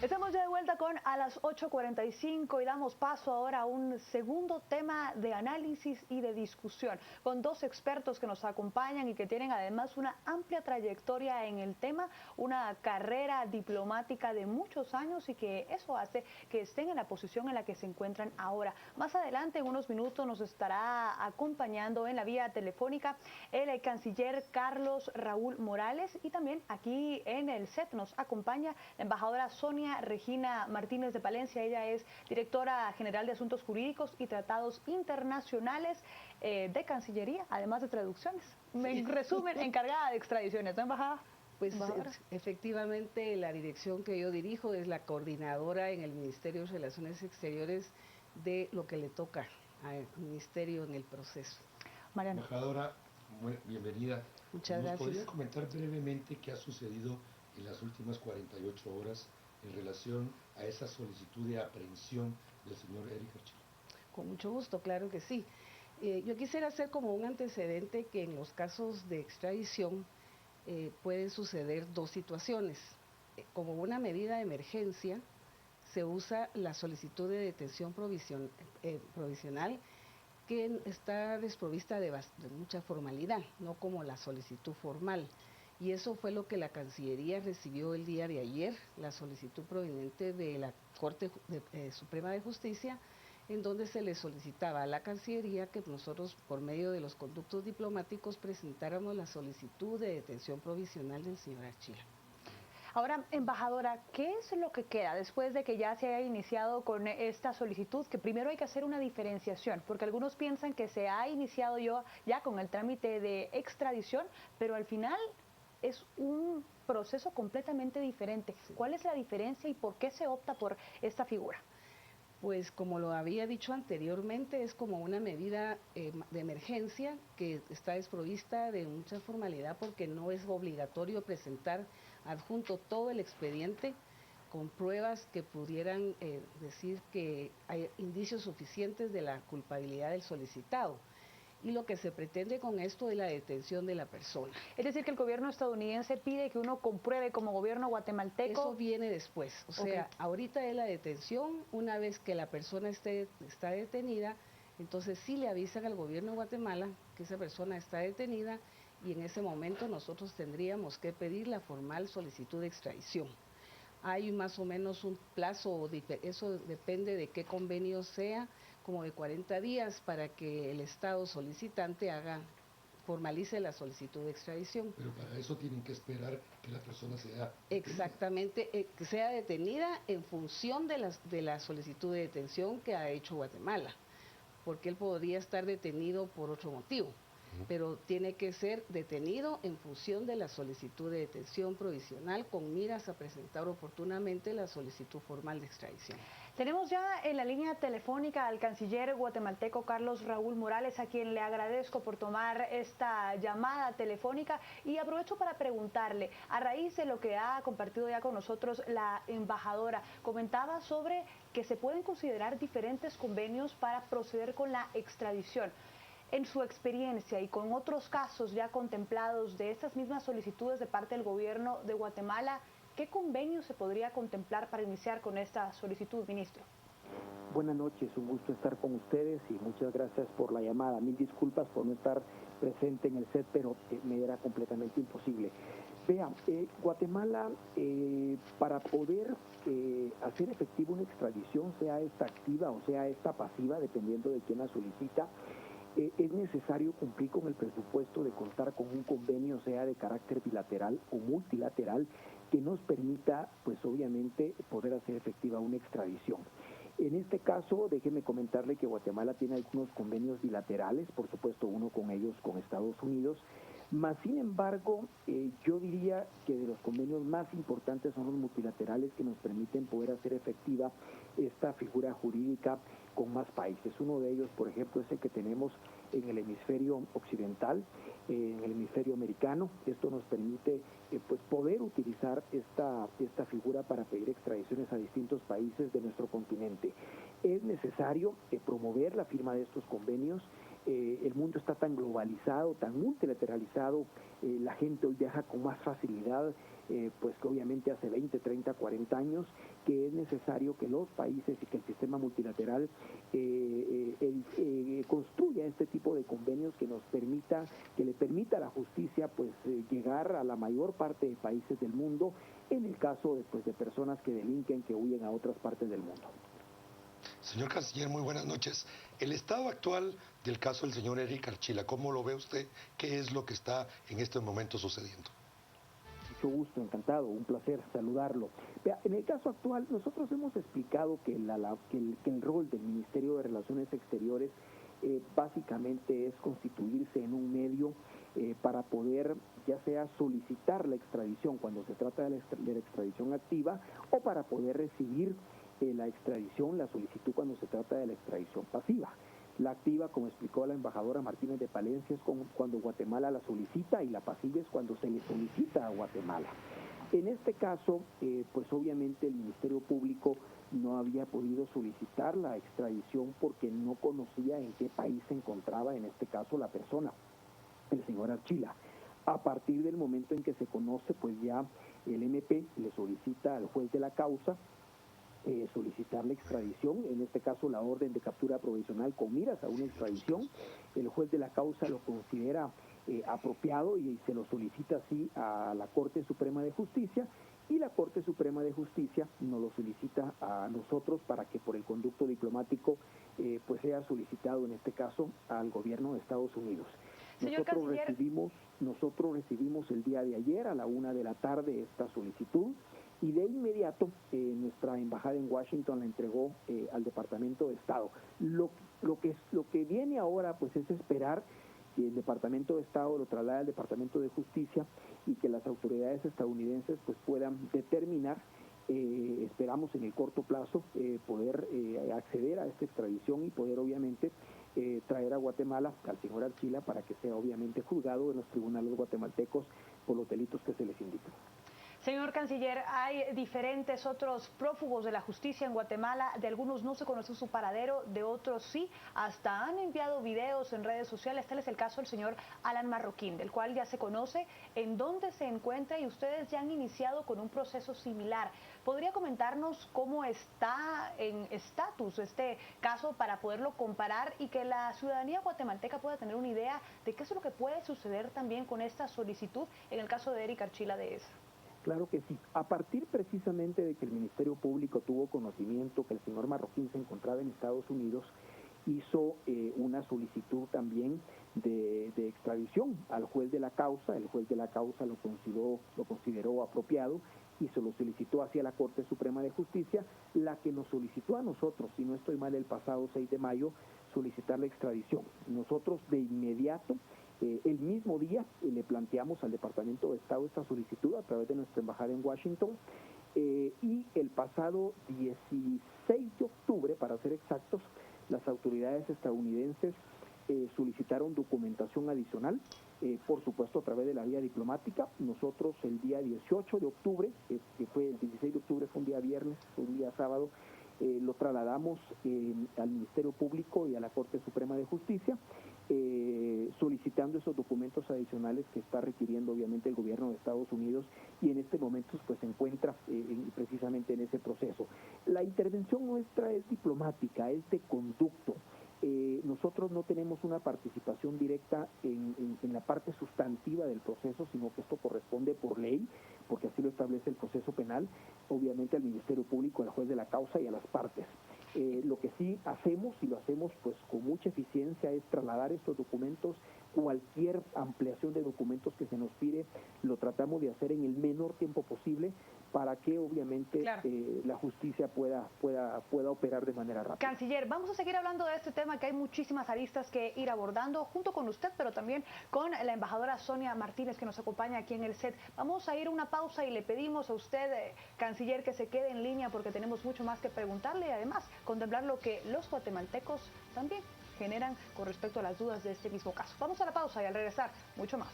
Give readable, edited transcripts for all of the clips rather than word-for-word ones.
Estamos ya de vuelta con a las 8:45 y damos paso ahora a un segundo tema de análisis y de discusión con dos expertos que nos acompañan y que tienen además una amplia trayectoria en el tema, una carrera diplomática de muchos años y que eso hace que estén en la posición en la que se encuentran ahora. Más adelante, en unos minutos, nos estará acompañando en la vía telefónica el canciller Carlos Raúl Morales y también aquí en el set nos acompaña la embajadora Sonia Regina Martínez de Palencia. Ella es directora general de Asuntos Jurídicos y Tratados Internacionales de Cancillería, además de traducciones. En resumen, encargada de extradiciones, ¿no, embajada? Pues efectivamente la dirección que yo dirijo es la coordinadora en el Ministerio de Relaciones Exteriores de lo que le toca al ministerio en el proceso. Mariana. Embajadora, bienvenida. Muchas gracias. ¿Nos podría comentar brevemente qué ha sucedido en las últimas 48 horas en relación a esa solicitud de aprehensión del señor Eric Archila? Con mucho gusto, claro que sí. Yo quisiera hacer como un antecedente que en los casos de extradición pueden suceder dos situaciones. Como una medida de emergencia se usa la solicitud de detención provisional que está desprovista de mucha formalidad, no como la solicitud formal. Y eso fue lo que la Cancillería recibió el día de ayer, la solicitud proveniente de la Corte Suprema de Justicia, en donde se le solicitaba a la Cancillería que nosotros, por medio de los conductos diplomáticos, presentáramos la solicitud de detención provisional del señor Archila. Ahora, embajadora, ¿qué es lo que queda después de que ya se haya iniciado con esta solicitud? Que primero hay que hacer una diferenciación, porque algunos piensan que se ha iniciado ya con el trámite de extradición, pero al final es un proceso completamente diferente. ¿Cuál es la diferencia y por qué se opta por esta figura? Pues como lo había dicho anteriormente, es como una medida de emergencia que está desprovista de mucha formalidad porque no es obligatorio presentar adjunto todo el expediente con pruebas que pudieran decir que hay indicios suficientes de la culpabilidad del solicitado. Y lo que se pretende con esto es la detención de la persona. Es decir, que el gobierno estadounidense pide que uno compruebe como gobierno guatemalteco. Eso viene después, o sea, ahorita es la detención. Una vez que la persona está detenida, entonces sí le avisan al gobierno de Guatemala que esa persona está detenida y en ese momento nosotros tendríamos que pedir la formal solicitud de extradición. Hay más o menos un plazo, eso depende de qué convenio sea, como de 40 días para que el Estado solicitante formalice la solicitud de extradición. Pero para eso tienen que esperar que la persona sea detenida. Exactamente, que sea detenida en función de la solicitud de detención que ha hecho Guatemala, porque él podría estar detenido por otro motivo. Pero tiene que ser detenido en función de la solicitud de detención provisional con miras a presentar oportunamente la solicitud formal de extradición. Tenemos ya en la línea telefónica al canciller guatemalteco Carlos Raúl Morales, a quien le agradezco por tomar esta llamada telefónica y aprovecho para preguntarle, a raíz de lo que ha compartido ya con nosotros la embajadora, comentaba sobre que se pueden considerar diferentes convenios para proceder con la extradición. En su experiencia y con otros casos ya contemplados de estas mismas solicitudes de parte del gobierno de Guatemala, ¿qué convenio se podría contemplar para iniciar con esta solicitud, ministro? Buenas noches, un gusto estar con ustedes y muchas gracias por la llamada. Mil disculpas por no estar presente en el set, pero me era completamente imposible. Vean, Guatemala, para poder hacer efectiva una extradición, sea esta activa o sea esta pasiva, dependiendo de quién la solicita, es necesario cumplir con el presupuesto de contar con un convenio, sea de carácter bilateral o multilateral, que nos permita, pues obviamente, poder hacer efectiva una extradición. En este caso, déjeme comentarle que Guatemala tiene algunos convenios bilaterales, por supuesto uno con ellos, con Estados Unidos, mas sin embargo, yo diría que de los convenios más importantes son los multilaterales que nos permiten poder hacer efectiva esta figura jurídica con más países. Uno de ellos, por ejemplo, es el que tenemos en el hemisferio occidental, en el hemisferio americano. Esto nos permite pues poder utilizar esta figura para pedir extradiciones a distintos países de nuestro continente. Es necesario promover la firma de estos convenios. El mundo está tan globalizado, tan multilateralizado, la gente hoy viaja con más facilidad pues que obviamente hace 20, 30, 40 años, que es necesario que los países y que el sistema multilateral construya este tipo de convenios que le permita a la justicia pues llegar a la mayor parte de países del mundo en el caso de personas que delinquen, que huyen a otras partes del mundo. Señor Canciller, muy buenas noches. El estado actual del caso del señor Eric Archila, ¿cómo lo ve usted? ¿Qué es lo que está en este momento sucediendo? Mucho gusto, encantado, un placer saludarlo. Vea, en el caso actual, nosotros hemos explicado que el rol del Ministerio de Relaciones Exteriores básicamente es constituirse en un medio para poder ya sea solicitar la extradición cuando se trata de la extradición activa o para poder recibir la extradición, la solicitud cuando se trata de la extradición pasiva. La activa, como explicó la embajadora Martínez de Palencia, es cuando Guatemala la solicita, y la pasiva es cuando se le solicita a Guatemala. En este caso, pues obviamente el Ministerio Público no había podido solicitar la extradición porque no conocía en qué país se encontraba, en este caso, la persona, el señor Archila. A partir del momento en que se conoce, pues ya el MP le solicita al juez de la causa solicitar la extradición, en este caso la orden de captura provisional con miras a una extradición. El juez de la causa lo considera apropiado y se lo solicita así a la Corte Suprema de Justicia, y la Corte Suprema de Justicia nos lo solicita a nosotros para que por el conducto diplomático pues sea solicitado en este caso al gobierno de Estados Unidos. Nosotros recibimos el día de ayer a la 1 de la tarde esta solicitud, y de inmediato nuestra embajada en Washington la entregó al Departamento de Estado. Lo que viene ahora pues es esperar que el Departamento de Estado lo traslade al Departamento de Justicia y que las autoridades estadounidenses pues puedan determinar, esperamos en el corto plazo, poder acceder a esta extradición y poder obviamente traer a Guatemala al señor Archila para que sea obviamente juzgado en los tribunales guatemaltecos por los delitos que se les indican. Señor Canciller, hay diferentes otros prófugos de la justicia en Guatemala, de algunos no se conoce su paradero, de otros sí, hasta han enviado videos en redes sociales. Tal es el caso del señor Alan Marroquín, del cual ya se conoce en dónde se encuentra y ustedes ya han iniciado con un proceso similar. ¿Podría comentarnos cómo está en estatus este caso para poderlo comparar y que la ciudadanía guatemalteca pueda tener una idea de qué es lo que puede suceder también con esta solicitud en el caso de Eric Archila de ESA? Claro que sí. A partir precisamente de que el Ministerio Público tuvo conocimiento que el señor Marroquín se encontraba en Estados Unidos, hizo una solicitud también de extradición al juez de la causa. El juez de la causa lo consideró apropiado y se lo solicitó hacia la Corte Suprema de Justicia, la que nos solicitó a nosotros, si no estoy mal, el pasado 6 de mayo, solicitar la extradición. Nosotros de inmediato, el mismo día, le planteamos al Departamento de Estado esta solicitud a través de nuestra embajada en Washington, y el pasado 16 de octubre, para ser exactos, las autoridades estadounidenses solicitaron documentación adicional, por supuesto a través de la vía diplomática. Nosotros el día 18 de octubre, que fue el 16 de octubre, fue un día viernes, un día sábado, lo trasladamos al Ministerio Público y a la Corte Suprema de Justicia, solicitando esos documentos adicionales que está requiriendo obviamente el gobierno de Estados Unidos, y en este momento pues se encuentra precisamente en ese proceso. La intervención nuestra es diplomática, es de conducto. Nosotros no tenemos una participación directa en la parte sustantiva del proceso, sino que esto corresponde por ley, porque así lo establece el proceso penal, obviamente al Ministerio Público, al juez de la causa y a las partes. Lo que sí hacemos, y lo hacemos pues con mucha eficiencia, es trasladar estos documentos. Cualquier ampliación de documentos que se nos pide lo tratamos de hacer en el menor tiempo posible para que obviamente la justicia pueda operar de manera rápida. Canciller, vamos a seguir hablando de este tema, que hay muchísimas aristas que ir abordando junto con usted, pero también con la embajadora Sonia Martínez, que nos acompaña aquí en el set. Vamos a ir a una pausa y le pedimos a usted, Canciller, que se quede en línea porque tenemos mucho más que preguntarle y además contemplar lo que los guatemaltecos también generan con respecto a las dudas de este mismo caso. Vamos a la pausa y al regresar, mucho más.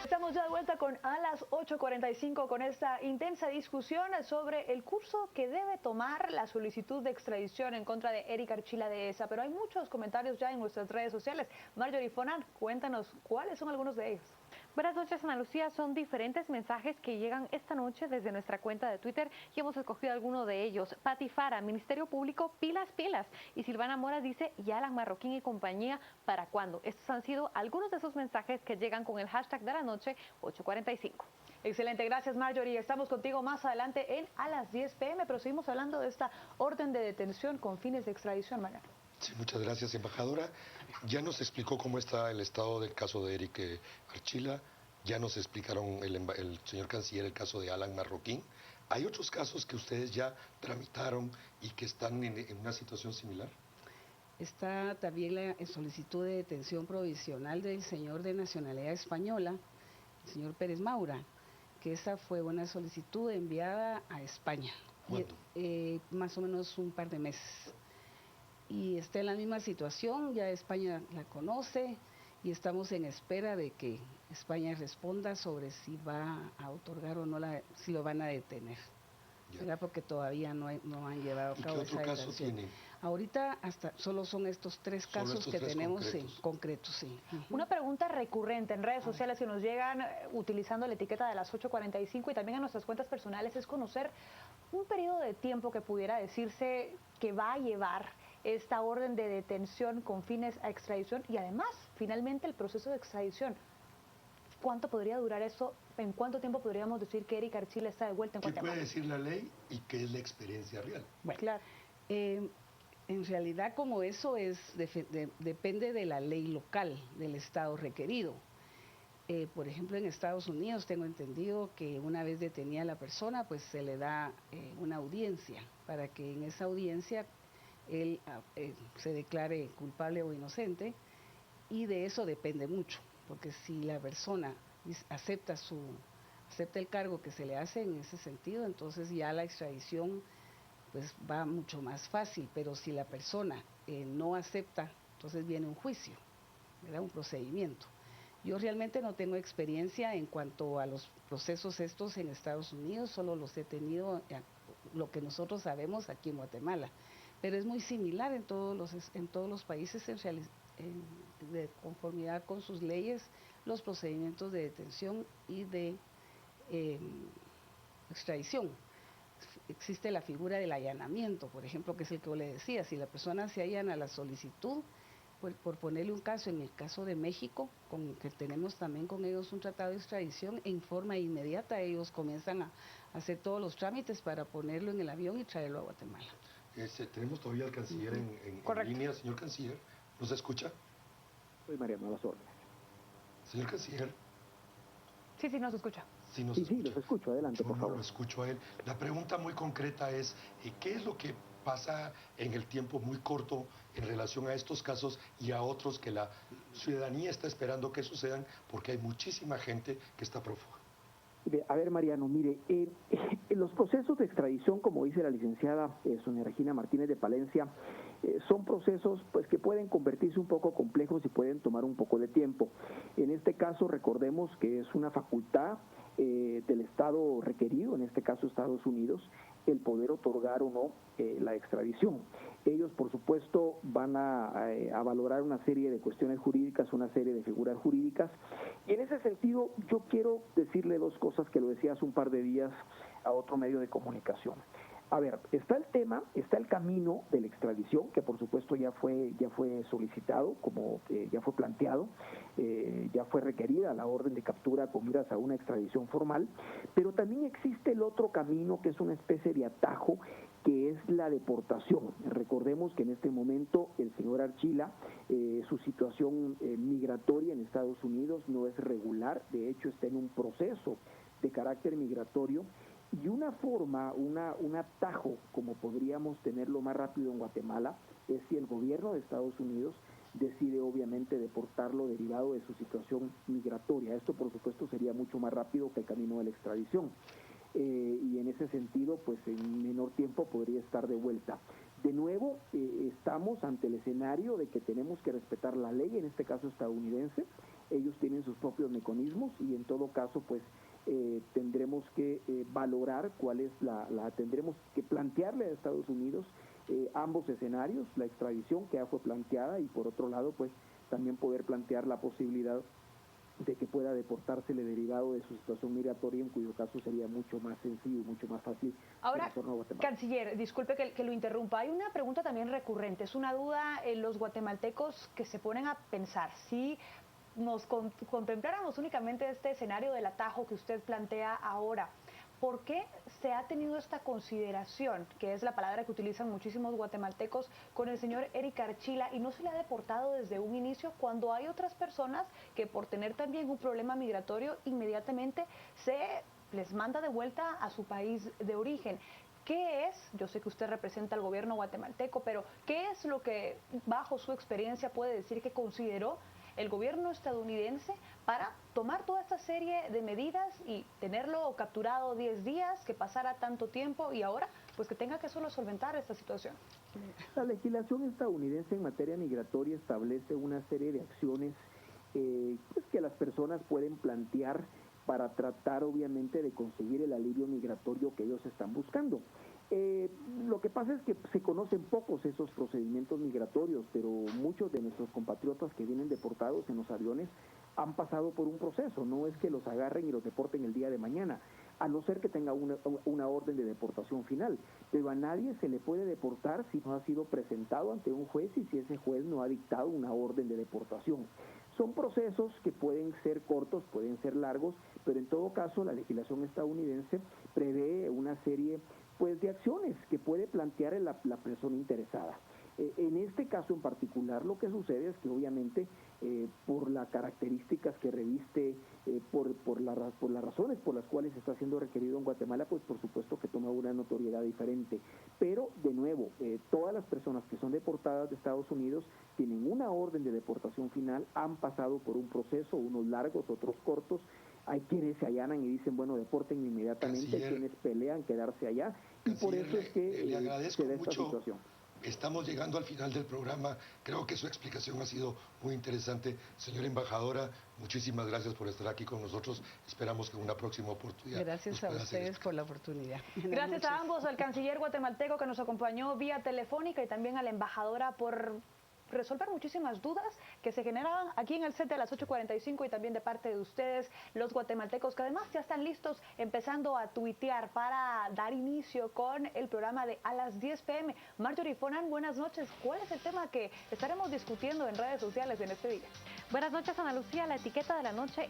Estamos ya de vuelta vuelta con A las 8:45 con esta intensa discusión sobre el curso que debe tomar la solicitud de extradición en contra de Eric Archila Dehesa. Pero hay muchos comentarios ya en nuestras redes sociales. Marjorie Fonan, cuéntanos cuáles son algunos de ellos. Buenas noches, Ana Lucía. Son diferentes mensajes que llegan esta noche desde nuestra cuenta de Twitter y hemos escogido alguno de ellos. Pati Fara, Ministerio Público, pilas, pilas. Y Silvana Mora dice, y Alan Marroquín y compañía, ¿para cuándo? Estos han sido algunos de esos mensajes que llegan con el hashtag de la noche 8:45. Excelente, gracias Marjorie. Estamos contigo más adelante en A las 10 p.m., pero seguimos hablando de esta orden de detención con fines de extradición, Mariano. Sí, muchas gracias, embajadora. Ya nos explicó cómo está el estado del caso de Eric Archila, ya nos explicaron el señor canciller el caso de Alan Marroquín. ¿Hay otros casos que ustedes ya tramitaron y que están en una situación similar? Está también la solicitud de detención provisional del señor de nacionalidad española, el señor Pérez Maura, que esa fue una solicitud enviada a España. ¿Cuándo? Más o menos un par de meses. Y está en la misma situación, ya España la conoce y estamos en espera de que España responda sobre si va a otorgar o no, si lo van a detener. ¿Verdad? Porque todavía no han llevado a cabo esa detención. ¿Qué otro caso tienen? Ahorita solo son estos tres casos que tenemos en concreto, sí. Una pregunta recurrente en redes sociales que nos llegan utilizando la etiqueta de las 8:45 y también en nuestras cuentas personales es conocer un periodo de tiempo que pudiera decirse que va a llevar esta orden de detención con fines a extradición y además, finalmente, el proceso de extradición. ¿Cuánto podría durar eso? ¿En cuánto tiempo podríamos decir que Eric Archila está de vuelta en Guatemala? ¿Qué puede decir la ley y qué es la experiencia real? Bueno, claro. En realidad, como eso depende de la ley local del estado requerido. Por ejemplo, en Estados Unidos tengo entendido que una vez detenida a la persona, pues se le da una audiencia para que en esa audiencia él se declare culpable o inocente, y de eso depende mucho, porque si la persona acepta el cargo que se le hace en ese sentido, entonces ya la extradición pues va mucho más fácil, pero si la persona no acepta, entonces viene un juicio, ¿verdad? Un procedimiento. Yo realmente no tengo experiencia en cuanto a los procesos estos en Estados Unidos, solo los he tenido, lo que nosotros sabemos aquí en Guatemala, pero es muy similar en todos los países de conformidad con sus leyes, los procedimientos de detención y de extradición. Existe la figura del allanamiento, por ejemplo, que es el que yo le decía, si la persona se allana a la solicitud, por ponerle un caso, en el caso de México, que tenemos también con ellos un tratado de extradición, en forma inmediata ellos comienzan a hacer todos los trámites para ponerlo en el avión y traerlo a Guatemala. Tenemos todavía al canciller en línea. Señor canciller, ¿nos escucha? Soy Mariano, a las órdenes. Señor canciller. Sí, nos escucha. Sí, los escucho. Adelante, por favor. Yo no lo escucho a él. La pregunta muy concreta es, ¿qué es lo que pasa en el tiempo muy corto en relación a estos casos y a otros que la ciudadanía está esperando que sucedan porque hay muchísima gente que está prófuga? A ver, Mariano, mire, los procesos de extradición, como dice la licenciada Sonia Regina Martínez de Palencia, son procesos pues que pueden convertirse un poco complejos y pueden tomar un poco de tiempo. En este caso, recordemos que es una facultad del Estado requerido, en este caso Estados Unidos, el poder otorgar o no la extradición. Ellos, por supuesto, van a valorar una serie de cuestiones jurídicas, una serie de figuras jurídicas, y en ese sentido yo quiero decirle dos cosas que lo decía hace un par de días a otro medio de comunicación. A ver, está el camino de la extradición, que por supuesto ya fue solicitado, como ya fue planteado, ya fue requerida la orden de captura con miras a una extradición formal, pero también existe el otro camino que es una especie de atajo, que es la deportación. Recordemos que en este momento el señor Archila, su situación migratoria en Estados Unidos no es regular, de hecho está en un proceso de carácter migratorio, y una forma, un atajo, como podríamos tenerlo más rápido en Guatemala, es si el gobierno de Estados Unidos decide obviamente deportarlo derivado de su situación migratoria. Esto por supuesto sería mucho más rápido que el camino de la extradición. Y en ese sentido, pues en menor tiempo podría estar de vuelta. De nuevo, estamos ante el escenario de que tenemos que respetar la ley, en este caso estadounidense, ellos tienen sus propios mecanismos y en todo caso pues tendremos que valorar cuál es tendremos que plantearle a Estados Unidos ambos escenarios, la extradición que ya fue planteada y por otro lado pues también poder plantear la posibilidad de que pueda deportársele derivado de su situación migratoria, en cuyo caso sería mucho más sencillo, mucho más fácil. Ahora, canciller, disculpe que lo interrumpa, hay una pregunta también recurrente, es una duda en los guatemaltecos que se ponen a pensar, si nos contempláramos únicamente este escenario del atajo que usted plantea ahora, ¿por qué se ha tenido esta consideración, que es la palabra que utilizan muchísimos guatemaltecos, con el señor Eric Archila y no se le ha deportado desde un inicio cuando hay otras personas que por tener también un problema migratorio inmediatamente se les manda de vuelta a su país de origen? ¿Qué es? Yo sé que usted representa al gobierno guatemalteco, pero ¿qué es lo que bajo su experiencia puede decir que consideró el gobierno estadounidense para tomar toda esta serie de medidas y tenerlo capturado 10 días, que pasara tanto tiempo y ahora pues que tenga que solo solventar esta situación? La legislación estadounidense en materia migratoria establece una serie de acciones pues que las personas pueden plantear para tratar obviamente de conseguir el alivio migratorio que ellos están buscando. Lo que pasa es que se conocen pocos esos procedimientos migratorios, pero muchos de nuestros compatriotas que vienen deportados en los aviones han pasado por un proceso, no es que los agarren y los deporten el día de mañana, a no ser que tenga una orden de deportación final, pero a nadie se le puede deportar si no ha sido presentado ante un juez y si ese juez no ha dictado una orden de deportación. Son procesos que pueden ser cortos, pueden ser largos, pero en todo caso la legislación estadounidense prevé una serie pues de acciones que puede plantear la persona interesada. En este caso en particular lo que sucede es que obviamente por las características que reviste, por las razones por las cuales está siendo requerido en Guatemala, pues por supuesto que toma una notoriedad diferente. Pero de nuevo, todas las personas que son deportadas de Estados Unidos tienen una orden de deportación final, han pasado por un proceso, unos largos, otros cortos. Hay quienes se allanan y dicen, bueno, deporten inmediatamente, Canciller, hay quienes pelean quedarse allá, y por eso es que le agradezco se da esta mucho. situación. Estamos llegando al final del programa. Creo que su explicación ha sido muy interesante. Señora embajadora, muchísimas gracias por estar aquí con nosotros. Esperamos que en una próxima oportunidad. Gracias a ustedes por la oportunidad. Gracias a ambos, al canciller guatemalteco que nos acompañó vía telefónica y también a la embajadora por resolver muchísimas dudas que se generaban aquí en el set de las 8:45 y también de parte de ustedes, los guatemaltecos, que además ya están listos empezando a tuitear para dar inicio con el programa de a las 10 p.m. Marjorie Fonan, buenas noches. ¿Cuál es el tema que estaremos discutiendo en redes sociales en este día? Buenas noches, Ana Lucía. La etiqueta de la noche